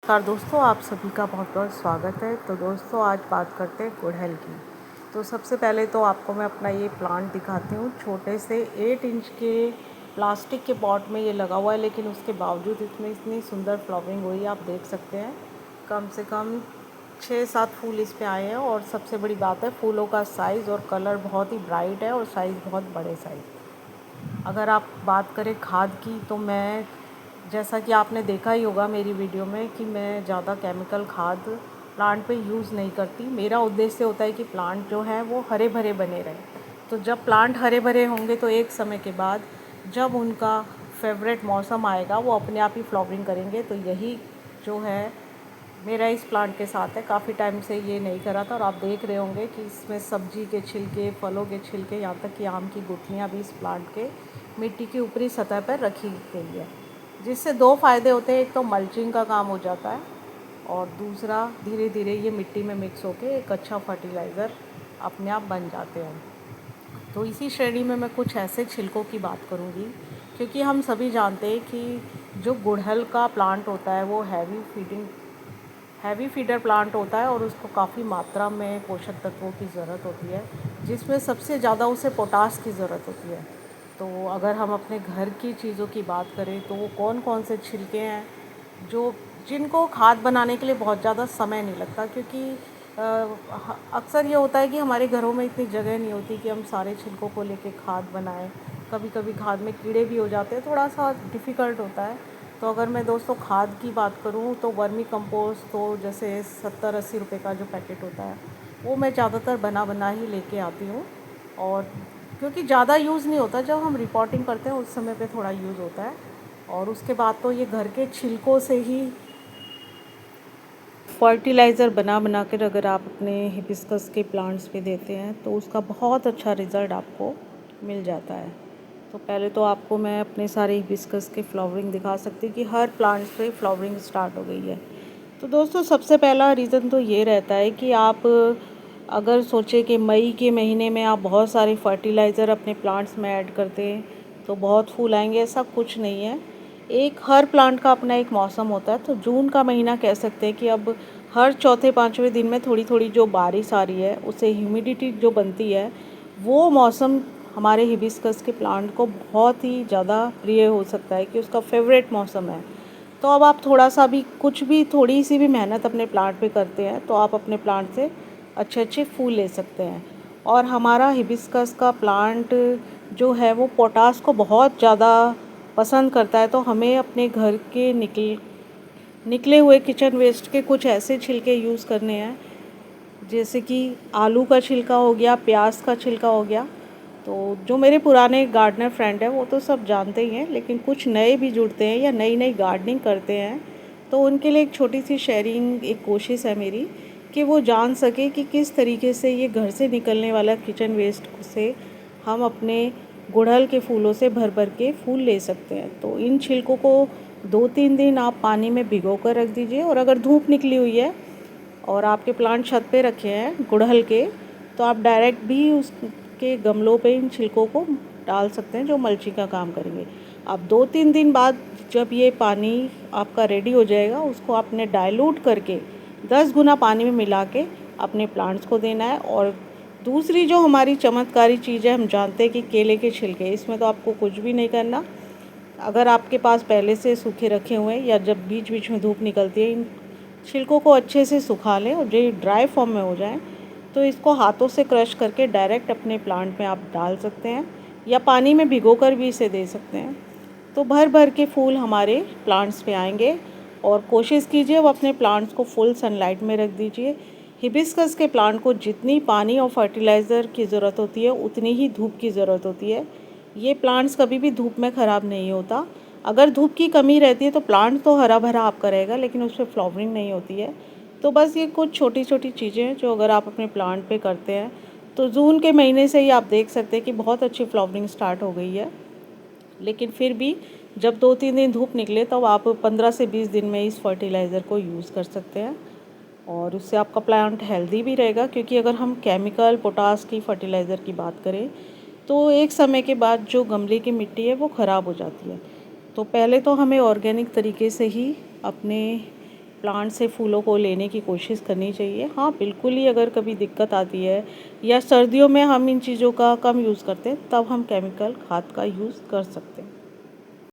नमस्कार दोस्तों, आप सभी का बहुत बहुत स्वागत है। तो दोस्तों आज बात करते हैं गुड़हल की। तो सबसे पहले तो आपको मैं अपना ये प्लांट दिखाती हूँ। छोटे से 8 इंच के प्लास्टिक के पॉट में ये लगा हुआ है, लेकिन उसके बावजूद इसमें इतनी सुंदर फ्लावरिंग हुई है, आप देख सकते हैं। कम से कम 6-7 फूल इस पे आए हैं। और सबसे बड़ी बात है, फूलों का साइज़ और कलर बहुत ही ब्राइट है और साइज़ बहुत बड़े साइज़। अगर आप बात करें खाद की, तो मैं, जैसा कि आपने देखा ही होगा मेरी वीडियो में, कि मैं ज़्यादा केमिकल खाद प्लांट पे यूज़ नहीं करती। मेरा उद्देश्य होता है कि प्लांट जो है वो हरे भरे बने रहें। तो जब प्लांट हरे भरे होंगे तो एक समय के बाद जब उनका फेवरेट मौसम आएगा वो अपने आप ही फ्लावरिंग करेंगे। तो यही जो है मेरा इस प्लांट के साथ है। काफ़ी टाइम से ये नहीं करा था और आप देख रहे होंगे कि इसमें सब्जी के छिलके, फलों के छिलके, यहाँ तक कि आम की गुठलियाँ भी इस प्लांट के मिट्टी की ऊपरी सतह पर रखी गई है, जिससे दो फ़ायदे होते हैं। एक तो मल्चिंग का काम हो जाता है और दूसरा धीरे धीरे ये मिट्टी में मिक्स होकर एक अच्छा फर्टिलाइज़र अपने आप बन जाते हैं। तो इसी श्रेणी में मैं कुछ ऐसे छिलकों की बात करूँगी, क्योंकि हम सभी जानते हैं कि जो गुड़हल का प्लांट होता है वो हैवी फीडर प्लांट होता है और उसको काफ़ी मात्रा में पोषक तत्वों की ज़रूरत होती है, जिसमें सबसे ज़्यादा उसे पोटास की ज़रूरत होती है। तो अगर हम अपने घर की चीज़ों की बात करें तो वो कौन कौन से छिलके हैं जो जिनको खाद बनाने के लिए बहुत ज़्यादा समय नहीं लगता, क्योंकि अक्सर ये होता है कि हमारे घरों में इतनी जगह नहीं होती कि हम सारे छिलकों को लेके खाद बनाएं। कभी कभी खाद में कीड़े भी हो जाते हैं, थोड़ा सा डिफ़िकल्ट होता है। तो अगर मैं दोस्तों खाद की बात करूं तो वर्मी कंपोस्ट, तो जैसे 70-80 रुपये का जो पैकेट होता है वो मैं ज़्यादातर बना ही लेके आती हूँ। और क्योंकि ज़्यादा यूज़ नहीं होता, जब हम रिपोर्टिंग करते हैं उस समय पे थोड़ा यूज़ होता है। और उसके बाद तो ये घर के छिलकों से ही फर्टिलाइज़र बना कर अगर आप अपने हिबिस्कस के प्लांट्स पे देते हैं तो उसका बहुत अच्छा रिज़ल्ट आपको मिल जाता है। तो पहले तो आपको मैं अपने सारे हिबिस्कस के फ्लावरिंग दिखा सकती हूँ कि हर प्लांट्स पे फ्लावरिंग स्टार्ट हो गई है। तो दोस्तों सबसे पहला रीज़न तो ये रहता है कि आप अगर सोचें कि मई के महीने में आप बहुत सारे फर्टिलाइज़र अपने प्लांट्स में ऐड करते हैं तो बहुत फूल आएंगे, ऐसा कुछ नहीं है। हर प्लांट का अपना एक मौसम होता है। तो जून का महीना कह सकते हैं कि अब हर चौथे पाँचवें दिन में थोड़ी थोड़ी जो बारिश आ रही है, उससे ह्यूमिडिटी जो बनती है, वो मौसम हमारे हिबिस्कस के प्लांट को बहुत ही ज़्यादा प्रिय हो सकता है कि उसका फेवरेट मौसम है। तो अब आप थोड़ा सा भी, कुछ भी, थोड़ी सी भी मेहनत अपने प्लांट पे करते हैं तो आप अपने प्लांट से अच्छे अच्छे फूल ले सकते हैं। और हमारा हिबिस्कस का प्लांट जो है वो पोटास को बहुत ज़्यादा पसंद करता है। तो हमें अपने घर के निकले हुए किचन वेस्ट के कुछ ऐसे छिलके यूज़ करने हैं, जैसे कि आलू का छिलका हो गया, प्याज का छिलका हो गया। तो जो मेरे पुराने गार्डनर फ्रेंड हैं वो तो सब जानते ही हैं, लेकिन कुछ नए भी जुड़ते हैं या नई नई गार्डनिंग करते हैं, तो उनके लिए एक छोटी सी शेयरिंग, एक कोशिश है मेरी कि वो जान सके कि किस तरीके से ये घर से निकलने वाला किचन वेस्ट से हम अपने गुड़हल के फूलों से भर भर के फूल ले सकते हैं। तो इन छिलकों को 2-3 दिन आप पानी में भिगो कर रख दीजिए। और अगर धूप निकली हुई है और आपके प्लांट छत पे रखे हैं गुड़हल के, तो आप डायरेक्ट भी उसके गमलों पे इन छिलकों को डाल सकते हैं, जो मल्चिंग का काम करेंगे। अब 2-3 दिन बाद जब ये पानी आपका रेडी हो जाएगा, उसको आपने डाइल्यूट करके 10 गुना पानी में मिला के अपने प्लांट्स को देना है। और दूसरी जो हमारी चमत्कारी चीज़ है, हम जानते हैं कि केले के छिलके, इसमें तो आपको कुछ भी नहीं करना। अगर आपके पास पहले से सूखे रखे हुए हैं या जब बीच बीच में धूप निकलती है, इन छिलकों को अच्छे से सुखा लें और ये ड्राई फॉर्म में हो जाएं, तो इसको हाथों से क्रश करके डायरेक्ट अपने प्लांट में आप डाल सकते हैं या पानी में भिगोकर भी इसे दे सकते हैं। तो भर भर के फूल हमारे प्लांट्स पे आएंगे। और कोशिश कीजिए वो अपने प्लांट्स को फुल सनलाइट में रख दीजिए। हिबिस्कस के प्लांट को जितनी पानी और फर्टिलाइज़र की ज़रूरत होती है उतनी ही धूप की ज़रूरत होती है। ये प्लांट्स कभी भी धूप में ख़राब नहीं होता। अगर धूप की कमी रहती है तो प्लांट तो हरा भरा आपका रहेगा, लेकिन उस पर फ्लावरिंग नहीं होती है। तो बस ये कुछ छोटी छोटी चीज़ें हैं जो अगर आप अपने प्लांट पे करते हैं तो जून के महीने से ही आप देख सकते हैं कि बहुत अच्छी फ्लावरिंग स्टार्ट हो गई है। लेकिन फिर भी जब 2-3 दिन धूप निकले तब आप 15 से 20 दिन में इस फर्टिलाइज़र को यूज़ कर सकते हैं और उससे आपका प्लांट हेल्दी भी रहेगा। क्योंकि अगर हम केमिकल पोटास की फर्टिलाइज़र की बात करें तो एक समय के बाद जो गमले की मिट्टी है वो ख़राब हो जाती है। तो पहले तो हमें ऑर्गेनिक तरीके से ही अपने प्लांट से फूलों को लेने की कोशिश करनी चाहिए। हाँ, बिल्कुल ही अगर कभी दिक्कत आती है या सर्दियों में हम इन चीज़ों का कम यूज़ करते हैं, तब हम केमिकल खाद का यूज़ कर सकते हैं।